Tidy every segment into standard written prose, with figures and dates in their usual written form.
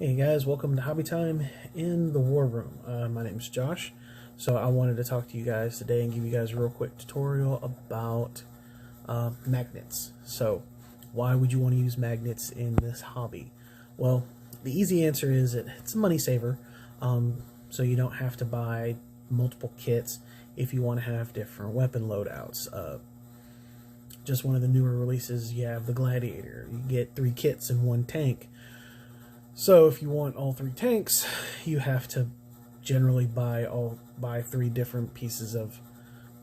Hey guys, welcome to Hobby Time in the War Room. My name's Josh, so I wanted to talk to you guys today and give you guys a real quick tutorial about magnets. So, why would you want to use magnets in this hobby? Well, the easy answer is it's a money saver, so you don't have to buy multiple kits if you want to have different weapon loadouts. Just one of the newer releases, you have the Gladiator. You get 3 kits in 1 tank. So if you want all 3 tanks, you have to generally buy 3 different pieces of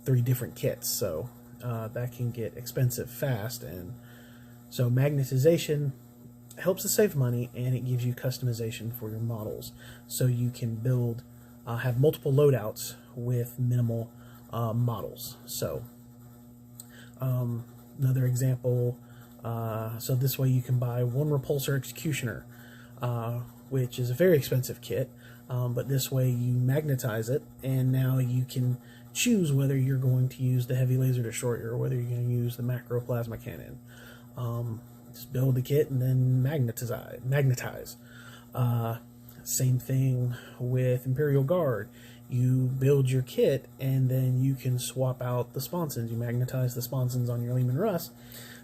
3 different kits. So that can get expensive fast, and so magnetization helps to save money, and it gives you customization for your models, so you can build have multiple loadouts with minimal models. So another example, so this way you can buy 1 repulsor executioner, which is a very expensive kit, but this way you magnetize it, and now you can choose whether you're going to use the heavy laser destroyer or whether you're going to use the macro plasma cannon. Just build the kit and then magnetize. Same thing with Imperial Guard. You build your kit and then you can swap out the sponsons. You magnetize the sponsons on your Lehman Russ,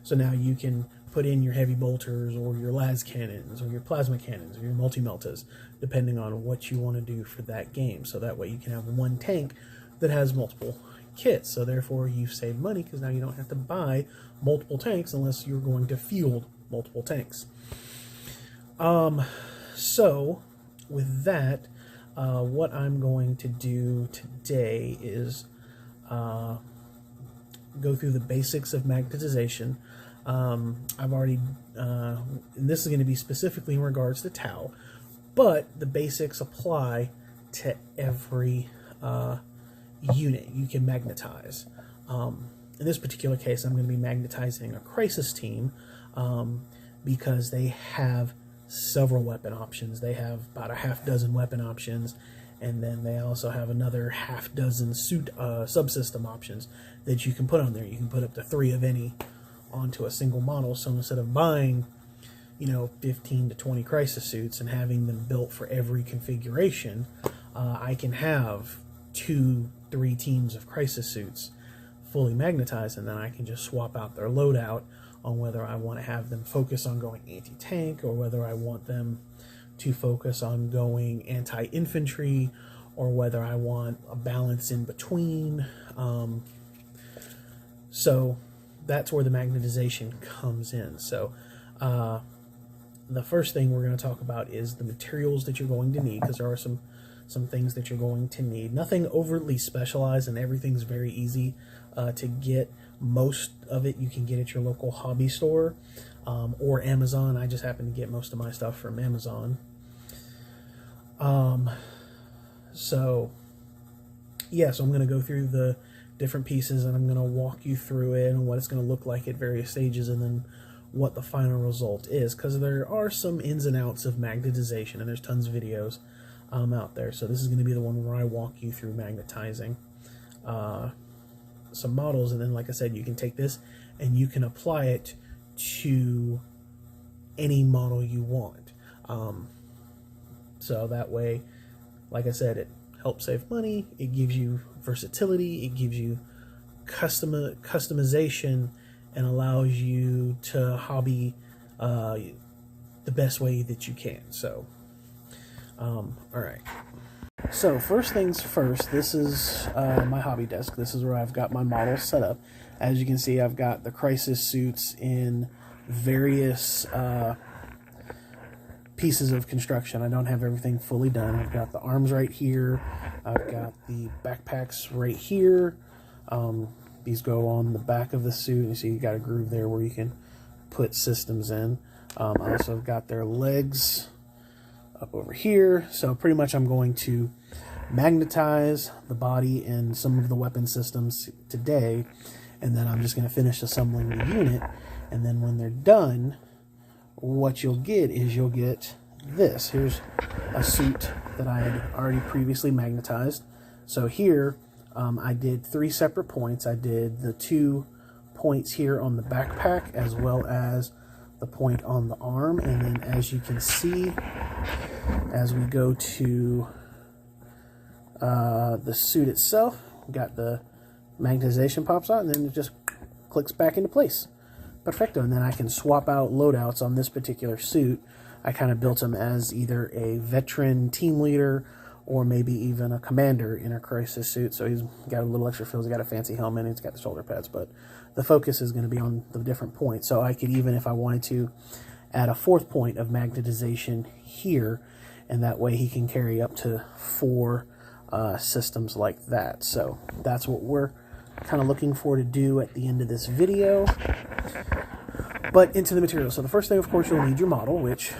so now you can put in your heavy bolters or your las cannons or your plasma cannons or your multi-meltas, depending on what you want to do for that game. So that way you can have 1 tank that has multiple kits. So therefore you've saved money, because now you don't have to buy multiple tanks unless you're going to field multiple tanks. So with that, what I'm going to do today is go through the basics of magnetization. I've already, and this is going to be specifically in regards to Tau, but the basics apply to every unit you can magnetize. In this particular case, I'm going to be magnetizing a Crisis team, because they have several weapon options. They have about a half-dozen weapon options, and then they also have another half-dozen suit subsystem options that you can put on there. You can put up to 3 of any onto a single model. So instead of buying 15 to 20 Crisis suits and having them built for every configuration, I can have 2-3 teams of Crisis suits fully magnetized, and then I can just swap out their loadout on whether I want to have them focus on going anti-tank, or whether I want them to focus on going anti-infantry, or whether I want a balance in between. So that's where the magnetization comes in. So the first thing we're going to talk about is the materials that you're going to need, because there are some things that you're going to need. Nothing overly specialized, and everything's very easy to get. Most of it you can get at your local hobby store or Amazon. I just happen to get most of my stuff from Amazon. So I'm going to go through the different pieces, and I'm going to walk you through it and what it's going to look like at various stages, and then what the final result is, because there are some ins and outs of magnetization, and there's tons of videos out there. So this is going to be the one where I walk you through magnetizing some models, and then, like I said, you can take this and you can apply it to any model you want. So that way, like I said, it helps save money, it gives you versatility, it gives you customization, and allows you to hobby the best way that you can. So alright, so first things first, this is my hobby desk. This is where I've got my models set up. As you can see, I've got the Crisis suits in various pieces of construction. I don't have everything fully done. I've got the arms right here, I've got the backpacks right here. These go on the back of the suit. You see you got a groove there where you can put systems in. I also have got their legs up over here. So pretty much I'm going to magnetize the body and some of the weapon systems today, and then I'm just going to finish assembling the unit. And then when they're done, what you'll get is you'll get this. Here's a suit that I had already previously magnetized. So here I did 3 separate points. I did the 2 points here on the backpack, as well as the point on the arm, and then as you can see, As we go to the suit itself, got the magnetization pops out, and then it just clicks back into place. Perfecto. And then I can swap out loadouts on this particular suit. I kind of built him as either a veteran team leader or maybe even a commander in a crisis suit. So he's got a little extra frills, he's got a fancy helmet, and he's got the shoulder pads, but the focus is going to be on the different points. So I could even, if I wanted to, add a 4th point of magnetization here, and that way he can carry up to 4 systems like that. So that's what we're kind of looking for to do at the end of this video. But into the material. So the first thing, of course, you'll need your model, which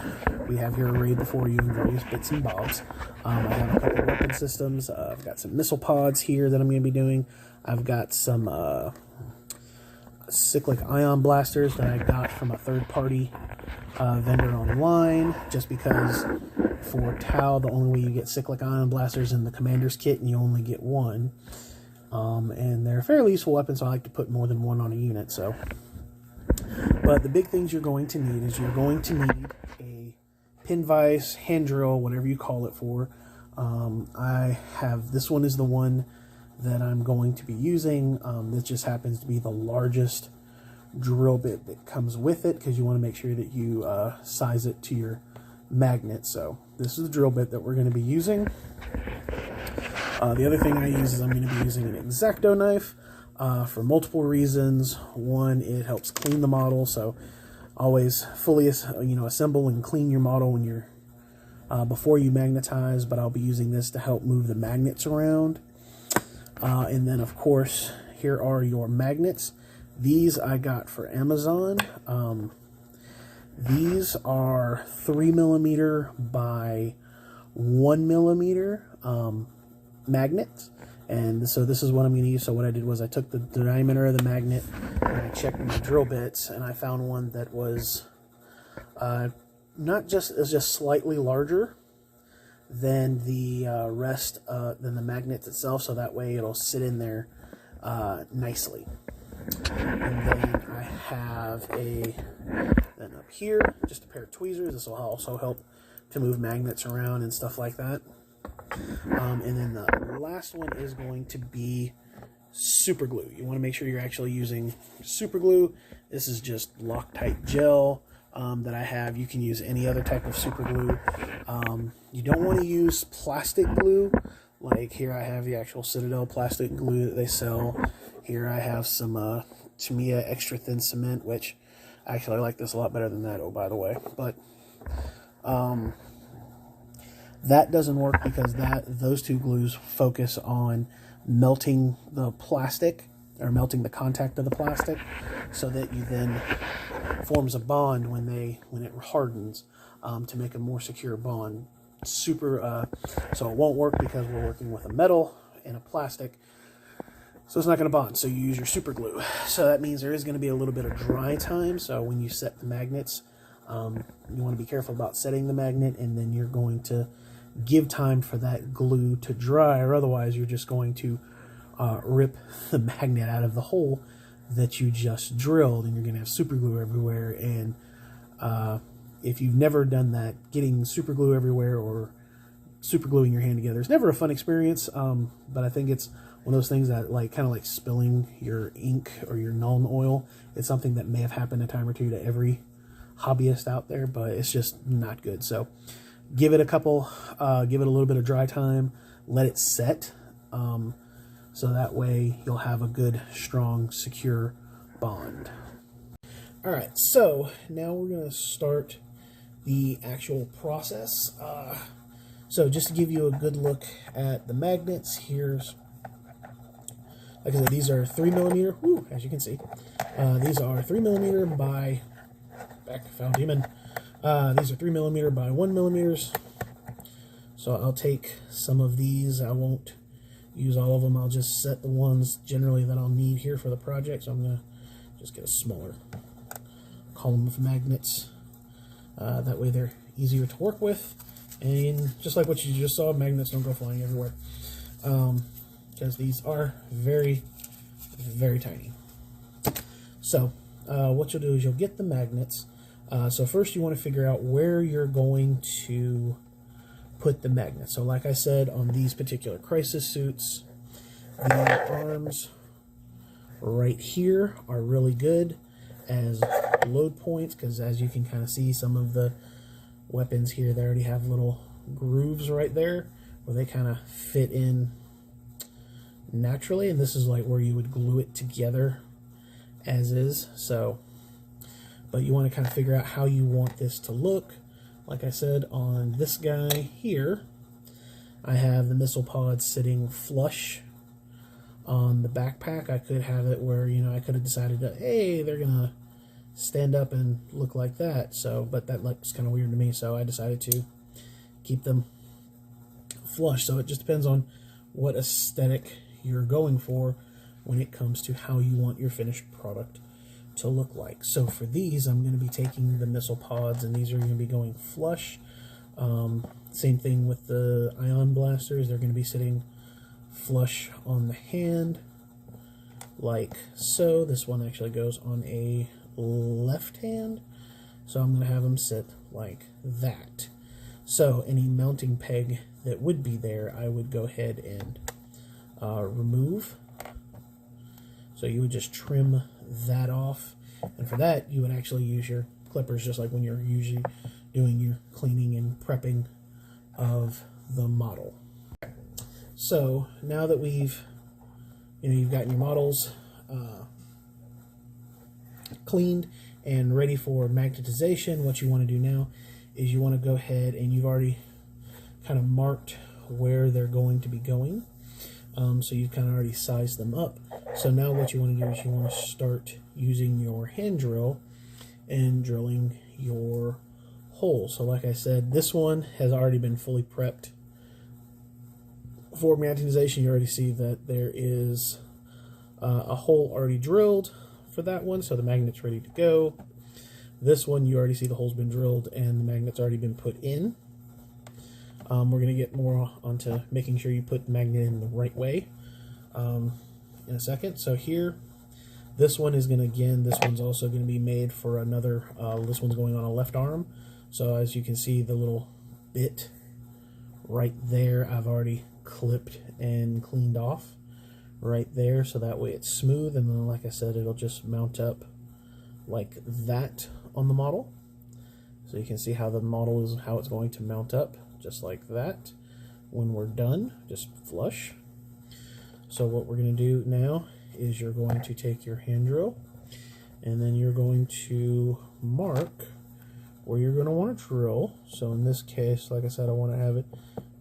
we have here arrayed before you in various bits and bobs. I have a couple of weapon systems. I've got some missile pods here that I'm going to be doing. I've got some cyclic ion blasters that I got from a third-party vendor online, just because for Tau, the only way you get cyclic ion blasters in the commander's kit, and you only get one. And they're a fairly useful weapon, so I like to put more than one on a unit. So, but the big things you're going to need is you're going to need a pin vise, hand drill, whatever you call it for. I have, this one is the one that I'm going to be using. This just happens to be the largest drill bit that comes with it, because you want to make sure that you size it to your magnet. So this is the drill bit that we're going to be using. The other thing I use is I'm going to be using an X-Acto knife for multiple reasons. One, it helps clean the model, so always fully assemble and clean your model when you're before you magnetize, but I'll be using this to help move the magnets around. And then, of course, here are your magnets. These I got for Amazon. These are 3mm by 1mm magnets, and so this is what I'm going to use. So what I did was I took the diameter of the magnet and I checked my drill bits, and I found one that was just slightly larger than the than the magnets itself, so that way it'll sit in there nicely. And then I have then up here just a pair of tweezers. This will also help to move magnets around and stuff like that. And then the last one is going to be super glue. You want to make sure you're actually using super glue. This is just Loctite gel that I have. You can use any other type of super glue. You don't want to use plastic glue. Like here I have the actual Citadel plastic glue that they sell. Here I have some Tamiya extra thin cement, which actually I like this a lot better than that, oh by the way. But that doesn't work because those two glues focus on melting the plastic, or melting the contact of the plastic, so that you then forms a bond when it hardens, to make a more secure bond. So it won't work because we're working with a metal and a plastic, so it's not going to bond. So you use your super glue. So that means there is going to be a little bit of dry time. So when you set the magnets, you want to be careful about setting the magnet, and then you're going to give time for that glue to dry, or otherwise you're just going to rip the magnet out of the hole that you just drilled, and you're going to have super glue everywhere. And if you've never done that, getting super glue everywhere or super gluing your hand together is never a fun experience, but I think it's one of those things that kind of like spilling your ink or your Nuln oil. It's something that may have happened a time or two to every hobbyist out there, but it's just not good. So give it give it a little bit of dry time, let it set, so that way you'll have a good, strong, secure bond. All right, so now we're going to start the actual process. So just to give you a good look at the magnets, here's, like I said, these are 3mm, as you can see. These are 3mm by, found demon. These are 3mm by 1mm. So I'll take some of these. I won't use all of them. I'll just set the ones generally that I'll need here for the project. So I'm going to just get a smaller column of magnets. That way they're easier to work with. And just like what you just saw, magnets don't go flying everywhere. Because these are very, very tiny. So what you'll do is you'll get the magnets. So first you want to figure out where you're going to put the magnet. So like I said, on these particular crisis suits, the arms right here are really good as load points, because as you can kind of see, some of the weapons here, they already have little grooves right there where they kind of fit in naturally, and this is like where you would glue it together as is. So, but you want to kind of figure out how you want this to look. Like I said, on this guy here, I have the missile pod sitting flush on the backpack. I could have it where, you know, I could have decided that, hey, they're gonna stand up and look like that. So, but that looks kind of weird to me, so I decided to keep them flush. So it just depends on what aesthetic you're going for when it comes to how you want your finished product to look like. So for these, I'm going to be taking the missile pods, and these are going to be going flush. Same thing with the ion blasters. They're going to be sitting flush on the hand, like so. This one actually goes on a left hand, so I'm going to have them sit like that. So any mounting peg that would be there, I would go ahead and remove. So you would just trim that off, and for that you would actually use your clippers, just like when you're usually doing your cleaning and prepping of the model. So now that you've gotten your models cleaned and ready for magnetization, what you want to do now is you want to go ahead, and you've already kind of marked where they're going to be going. So you've kind of already sized them up. So now what you want to do is you want to start using your hand drill and drilling your hole. So like I said, this one has already been fully prepped for magnetization. You already see that there is a hole already drilled for that one, so the magnet's ready to go. This one, you already see the hole's been drilled and the magnet's already been put in. We're going to get more onto making sure you put the magnet in the right way in a second. So here, this one is going to, again, this one's also going to be made for another, this one's going on a left arm. So as you can see, the little bit right there, I've already clipped and cleaned off right there, so that way it's smooth, and then like I said, it'll just mount up like that on the model. So you can see how the model is, how it's going to mount up, just like that. When we're done, just flush. So what we're going to do now is you're going to take your hand drill, and then you're going to mark where you're going to want to drill. So in this case, like I said, I want to have it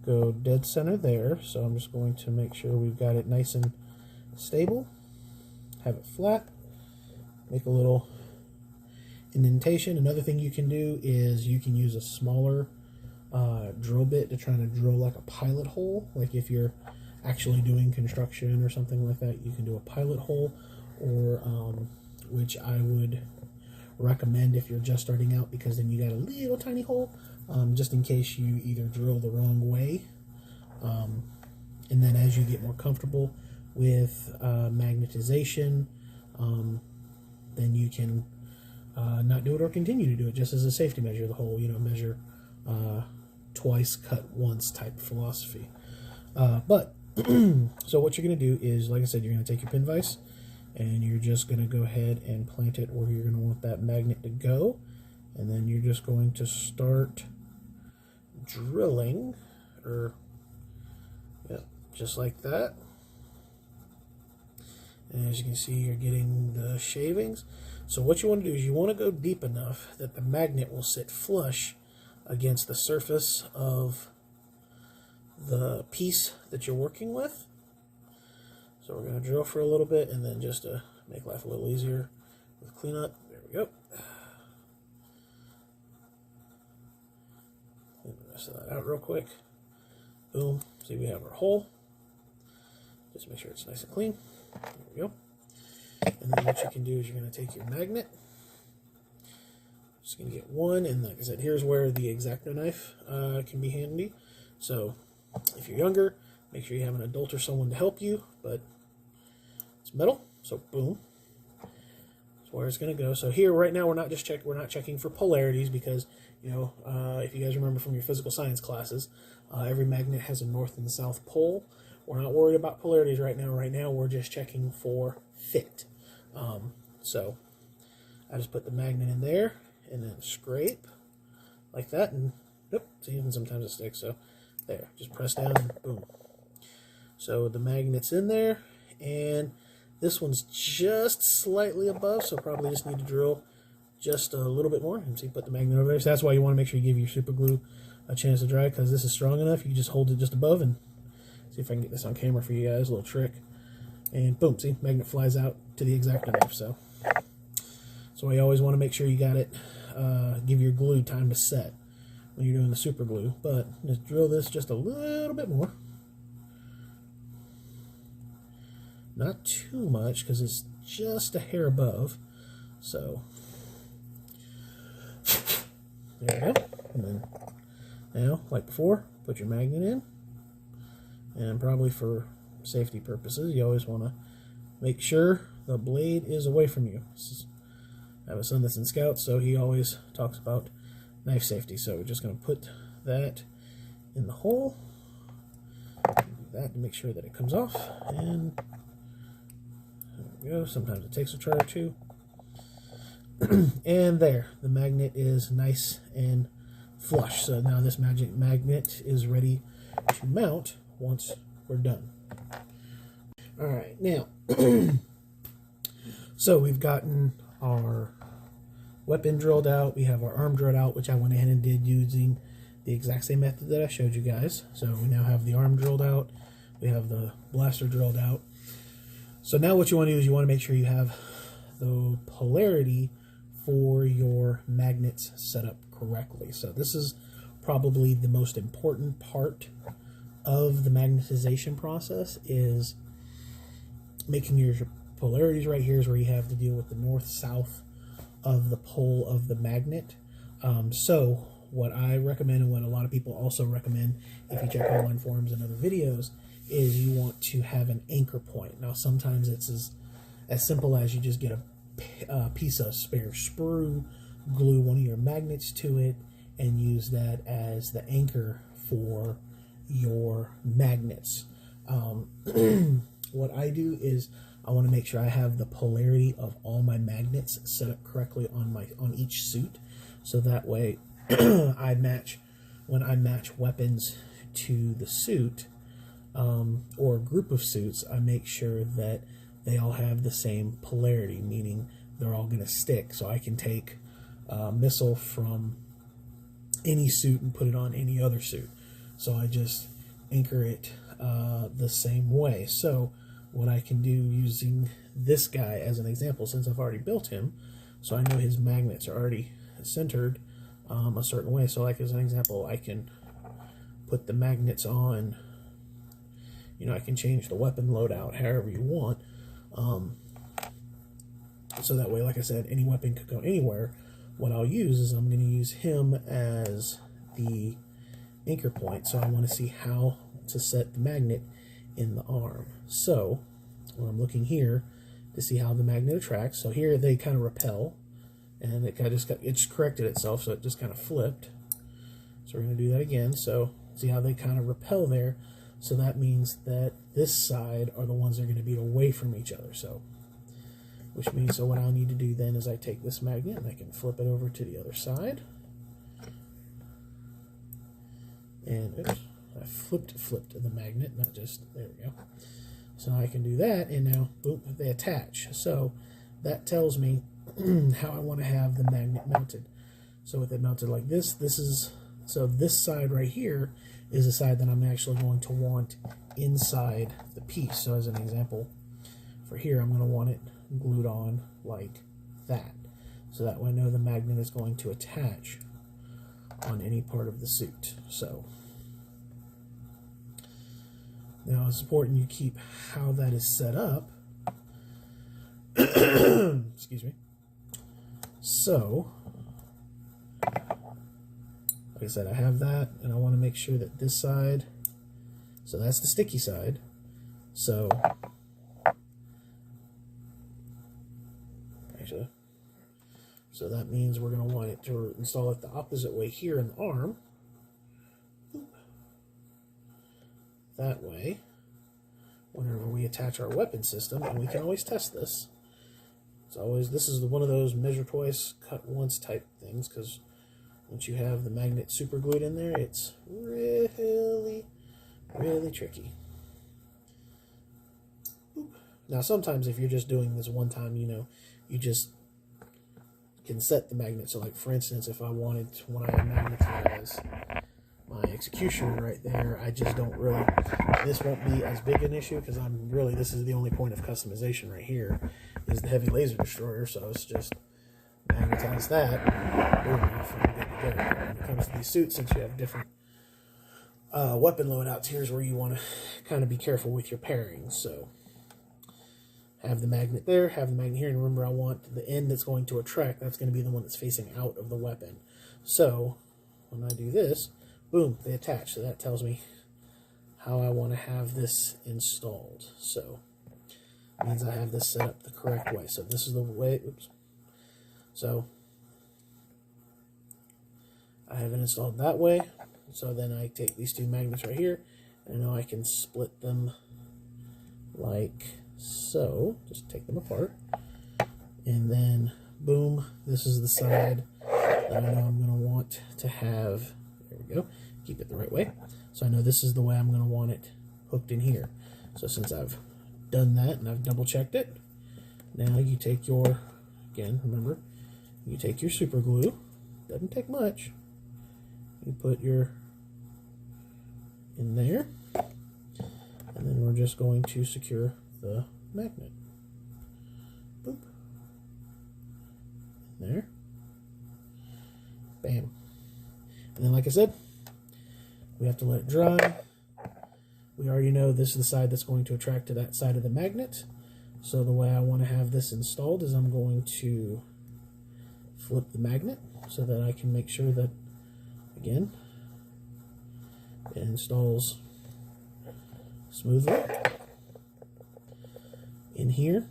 go dead center there. So I'm just going to make sure we've got it nice and stable, have it flat, make a little indentation. Another thing you can do is you can use a smaller drill bit to try to drill like a pilot hole. Like if you're actually doing construction or something like that, you can do a pilot hole, or which I would recommend if you're just starting out, because then you got a little tiny hole, just in case you either drill the wrong way, and then as you get more comfortable with magnetization, then you can not do it or continue to do it just as a safety measure. The whole, measure twice, cut once type philosophy. But so what you're going to do is, like I said, you're going to take your pin vise and you're just going to go ahead and plant it where you're going to want that magnet to go, and then you're just going to start drilling, or just like that. And as you can see, you're getting the shavings. So what you want to do is you want to go deep enough that the magnet will sit flush against the surface of the piece that you're working with. So we're going to drill for a little bit, and then just to make life a little easier with cleanup, there we go. Clean the rest of that out real quick. Boom. See, we have our hole. Just make sure it's nice and clean. There we go. And then what you can do is you're going to take your magnet. Just going to get one, and like I said, here's where the X-Acto knife can be handy. So if you're younger, make sure you have an adult or someone to help you, but it's metal, so boom. So where it's going to go. So here, right now, we're not checking for polarities because, you know, if you guys remember from your physical science classes, every magnet has a north and south pole. We're not worried about polarities right now. Right now, we're just checking for fit. So I just put the magnet in there and then scrape like that, and nope, even sometimes it sticks. So there, just press down and boom. So the magnet's in there, and this one's just slightly above, so probably just need to drill just a little bit more. And see, put the magnet over there. So that's why you want to make sure you give your super glue a chance to dry, because this is strong enough. You can just hold it just above, and see if I can get this on camera for you guys. A little trick, and boom. See, magnet flies out to the exact knife. So you always want to make sure you got it. Give your glue time to set when you're doing the super glue. But just drill this just a little bit more. Not too much, because it's just a hair above. So there you go. And then now, like before, put your magnet in. And probably for safety purposes, you always want to make sure the blade is away from you. I have a son that's in Scouts, so he always talks about knife safety. So we're just going to put that in the hole. Do that to make sure that it comes off. And there we go. Sometimes it takes a try or two. And there, the magnet is nice and flush. So now this magic magnet is ready to mount once we're done. All right, now, so we've gotten our weapon drilled out. We have our arm drilled out, which I went ahead and did using the exact same method that I showed you guys. So we now have the arm drilled out. We have the blaster drilled out. So now what you want to do is you want to make sure you have the polarity for your magnets set up correctly. So this is probably the most important part of the magnetization process, is making your polarities. Right here is where you have to deal with the north-south of the pole of the magnet. So what I recommend, and what a lot of people also recommend if you check online forums and other videos, is you want to have an anchor point. Now sometimes it's as simple as you just get a piece of spare sprue, glue one of your magnets to it, and use that as the anchor for your magnets. What I do is I want to make sure I have the polarity of all my magnets set up correctly on each suit, so that way when I match weapons to the suit or a group of suits, I make sure that they all have the same polarity, meaning they're all going to stick. So I can take a missile from any suit and put it on any other suit. So I just anchor it the same way. So what I can do using this guy as an example, since I've already built him, so I know his magnets are already centered a certain way. So like as an example, I can put the magnets on, you know, I can change the weapon loadout however you want. So that way, like I said, any weapon could go anywhere. What I'll use is I'm going to use him as the anchor point. So I want to see how to set the magnet in the arm. So when I'm looking here to see how the magnet attracts, so here they kind of repel, and it just corrected itself, so it just kind of flipped. So we're going to do that again. So see how they kind of repel there. So that means that this side are the ones that are going to be away from each other. So, which means, so what I'll need to do then is I take this magnet and I can flip it over to the other side. And oops, I flipped the magnet, not just, there we go. So I can do that, and now, boom, they attach. So that tells me how I want to have the magnet mounted. So with it mounted like this, so this side right here is the side that I'm actually going to want inside the piece. So as an example, for here, I'm going to want it glued on like that. So that way I know the magnet is going to attach on any part of the suit. So now it's important you keep how that is set up. Excuse me. So, like I said, I have that, and I want to make sure that this side, so that's the sticky side. So, actually, So that means we're going to want it to install it the opposite way here in the arm. That way, whenever we attach our weapon system, and we can always test this. This is one of those measure twice, cut once type things, because once you have the magnet super glued in there, it's really, really tricky. Now, sometimes if you're just doing this one time, you just can set the magnet. So, like, for instance, if I wanted, when I magnetize my executioner right there, I just don't really, this won't be as big an issue, because this is the only point of customization right here, is the heavy laser destroyer. So it's just magnetize that, boom, off, and good to go. When it comes to these suits, since you have different weapon loadouts, here's where you want to kind of be careful with your pairings. So have the magnet there, have the magnet here, and remember, I want the end that's going to attract, that's going to be the one that's facing out of the weapon. So when I do this, boom, they attach. So that tells me how I want to have this installed. So it means I have this set up the correct way. So this is the way, oops. So I have it installed that way. So then I take these two magnets right here, and now I can split them like so. Just take them apart. And then, boom, this is the side that I know I'm going to want to have. There we go. Keep it the right way. So I know this is the way I'm going to want it hooked in here. So since I've done that and I've double checked it, now you take your, again, remember, you take your super glue. Doesn't take much. You put your in there, and then we're just going to secure the magnet. Boop. There. Bam. And then, like I said, we have to let it dry. We already know this is the side that's going to attract to that side of the magnet. So the way I want to have this installed is I'm going to flip the magnet so that I can make sure that, again, it installs smoothly in here.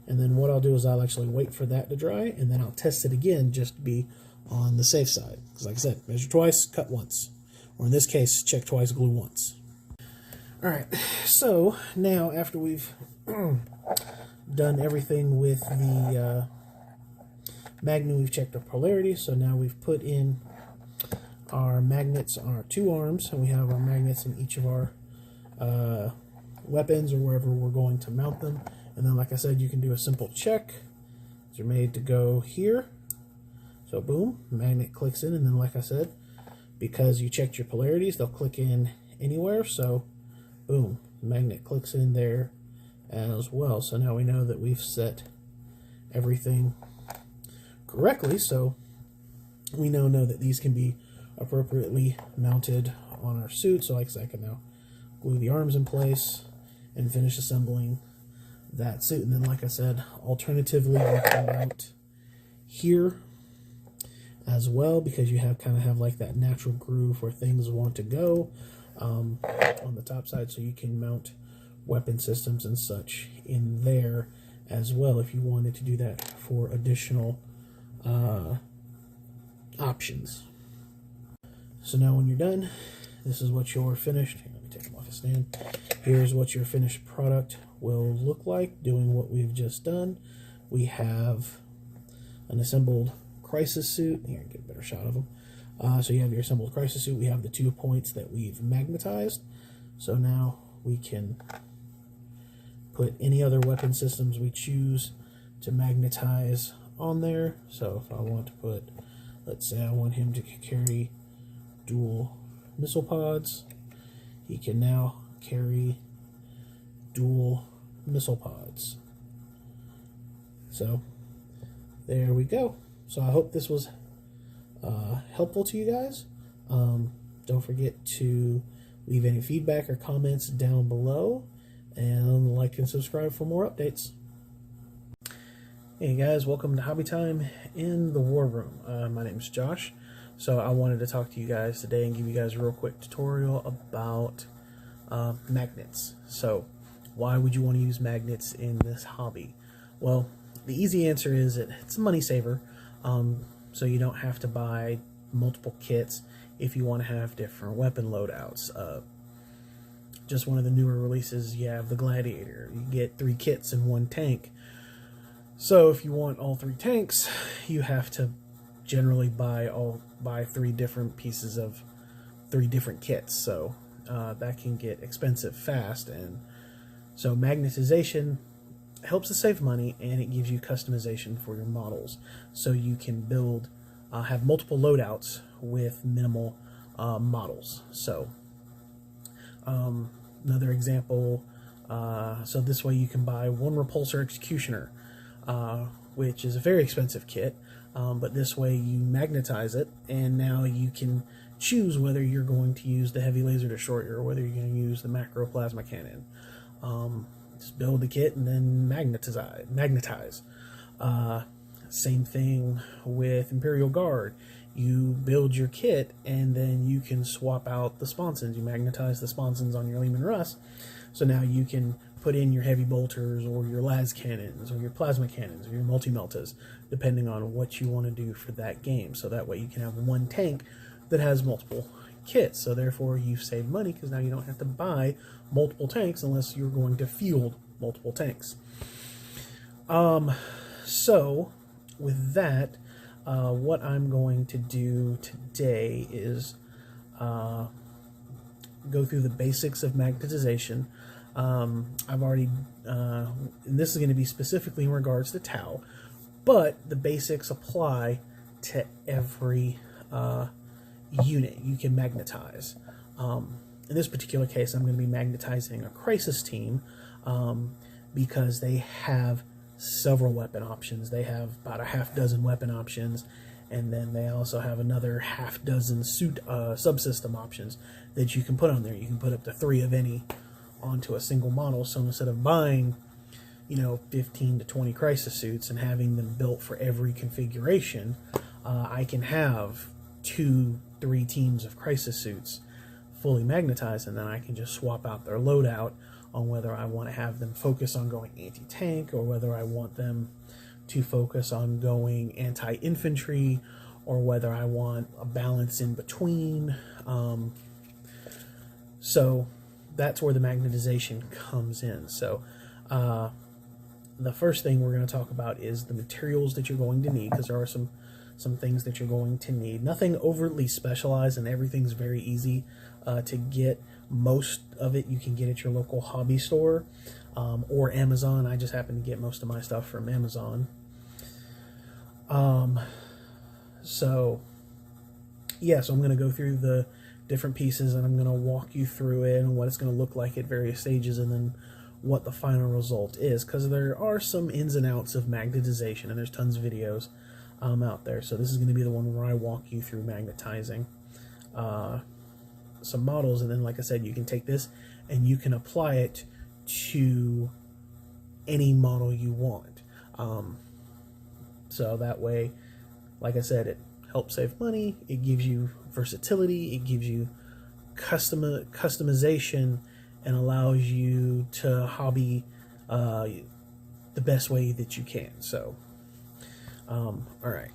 And then what I'll do is I'll actually wait for that to dry, and then I'll test it again just to be on the safe side. Because like I said, measure twice, cut once. Or in this case, check twice, glue once. Alright, so now after we've done everything with the magnet, we've checked our polarity, so now we've put in our magnets on our two arms, and we have our magnets in each of our weapons or wherever we're going to mount them. And then, like I said, you can do a simple check. They're made to go here. So boom, magnet clicks in, and then like I said, because you checked your polarities, they'll click in anywhere. So boom, the magnet clicks in there as well. So now we know that we've set everything correctly. So we now know that these can be appropriately mounted on our suit. So like I said, I can now glue the arms in place and finish assembling that suit. And then, like I said, alternatively, you can mount here as well, because you have kind of have like that natural groove where things want to go on the top side. So you can mount weapon systems and such in there as well if you wanted to do that for additional options. So now when you're done, this is what your finished, let me take them off a stand. Here's what your finished product will look like doing what we've just done. We have an assembled crisis suit. Here, get a better shot of them. So you have your assembled crisis suit. We have the 2 points that we've magnetized. So now we can put any other weapon systems we choose to magnetize on there. So if I want to put, let's say I want him to carry dual missile pods, he can now carry dual missile pods. So there we go. So I hope this was helpful to you guys. Don't forget to leave any feedback or comments down below, and like and subscribe for more updates. Hey guys, welcome to Hobby Time in the War Room. My name is Josh. So I wanted to talk to you guys today and give you guys a real quick tutorial about magnets. So why would you want to use magnets in this hobby? Well, the easy answer is it's a money saver. So you don't have to buy multiple kits if you want to have different weapon loadouts. Just one of the newer releases, you have the Gladiator. You get 3 kits in 1 tank. So if you want all 3 tanks, you have to generally buy 3 different pieces of 3 different kits. So that can get expensive fast. And so magnetization helps to save money, and it gives you customization for your models. So you can build, have multiple loadouts with minimal models. So another example, so this way you can buy 1 Repulsor Executioner, which is a very expensive kit, but this way you magnetize it, and now you can choose whether you're going to use the heavy laser destroyer or whether you're going to use the macro plasma cannon. Just build the kit and then magnetize. Same thing with Imperial Guard. You build your kit and then you can swap out the sponsons. You magnetize the sponsons on your Lehman Russ. So now you can put in your heavy bolters or your las cannons or your plasma cannons or your multi-meltas, depending on what you want to do for that game. So that way you can have 1 tank that has multiple kits. So therefore you save money because now you don't have to buy multiple tanks unless you're going to field multiple tanks. So with that, what I'm going to do today is go through the basics of magnetization. I've already, and this is going to be specifically in regards to Tau, but the basics apply to every unit you can magnetize. In this particular case, I'm going to be magnetizing a crisis team because they have several weapon options. They have about a half-dozen weapon options, and then they also have another half-dozen suit subsystem options that you can put on there. You can put up to 3 of any onto a single model. So instead of buying, 15 to 20 crisis suits and having them built for every configuration, I can have 2-3 teams of crisis suits fully magnetized, and then I can just swap out their loadout on whether I want to have them focus on going anti-tank or whether I want them to focus on going anti-infantry or whether I want a balance in between. So that's where the magnetization comes in. So the first thing we're going to talk about is the materials that you're going to need, because there are some things that you're going to need. Nothing overtly specialized, and everything's very easy to get. Most of it you can get at your local hobby store or Amazon. I just happen to get most of my stuff from Amazon. So I'm going to go through the different pieces, and I'm going to walk you through it and what it's going to look like at various stages, and then what the final result is, because there are some ins and outs of magnetization, and there's tons of videos out there. So this is going to be the one where I walk you through magnetizing some models, and then, like I said, you can take this and you can apply it to any model you want. So that way, like I said, it helps save money, it gives you versatility, it gives you customization, and allows you to hobby the best way that you can. So, all right.